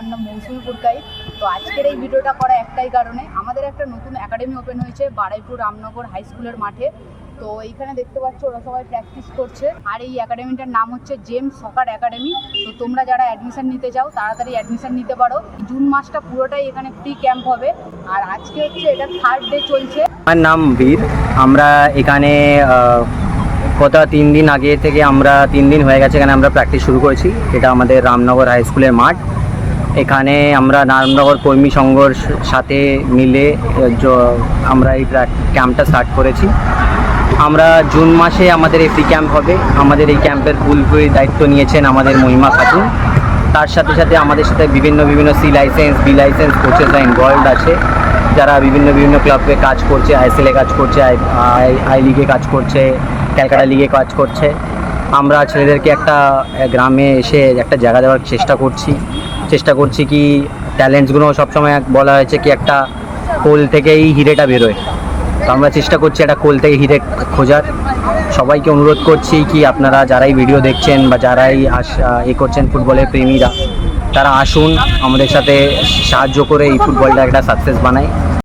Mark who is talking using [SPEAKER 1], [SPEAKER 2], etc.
[SPEAKER 1] আমার নাম মৌসুমী পুরকাই। তো আজকের এই ভিডিওটা করা একটাই কারণে, আমাদের একটা নতুন একাডেমি ওপেন হয়েছে বারুইপুর রামনগর হাই স্কুলের মাঠে। তো এইখানে দেখতে পাচ্ছ ওরা সবাই প্র্যাকটিস করছে, আর এই একাডেমিটার নাম হচ্ছে জেমস সকার একাডেমি। তো তোমরা যারা অ্যাডমিশন নিতে চাও তাড়াতাড়ি অ্যাডমিশন নিতে পারো। জুন মাসটা পুরোটাই এখানে ফ্রি ক্যাম্প হবে, আর আজকে হচ্ছে এটা 3rd ডে চলছে।
[SPEAKER 2] আমার নাম বীর। আমরা এখানে গত 3 দিন আগে থেকে 3 দিন হয়ে গেছে এখানে আমরা প্র্যাকটিস শুরু করেছি। এটা আমাদের রামনগর হাই স্কুলের মাঠ। এখানে আমরা রামনগর কর্মী সংঘর সাথে মিলে আমরা এই ক্যাম্পটা স্টার্ট করেছি। আমরা জুন মাসে আমাদের এই ফ্রি ক্যাম্প হবে। আমাদের এই ক্যাম্পের পুরোপুরি দায়িত্ব নিয়েছেন আমাদের মহিমা খাতুন। তার সাথে সাথে আমাদের সাথে বিভিন্ন সি লাইসেন্স, বি লাইসেন্স কোচেসরা ইনভলভড আছে, যারা বিভিন্ন ক্লাবে কাজ করছে, আইএসএলে কাজ করছে, আই লিগে কাজ করছে, ক্যালকাটা লিগে কাজ করছে। আমরা ছেলেদেরকে একটা গ্রামে এসে একটা জায়গা দেওয়ার চেষ্টা করছি কি ট্যালেন্টসগুলো সবসময় বলা হয়েছে কি একটা কোল থেকেই হিরেটা বেরোয়। তো আমরা চেষ্টা করছি একটা কোল থেকে হিরে খোঁজার। সবাইকে অনুরোধ করছি কি আপনারা যারাই ভিডিও দেখছেন বা যারাই করছেন ফুটবলের প্রেমীরা, তারা আসুন আমাদের সাথে সাহায্য করে এই ফুটবলটা একটা সাকসেস বানাই।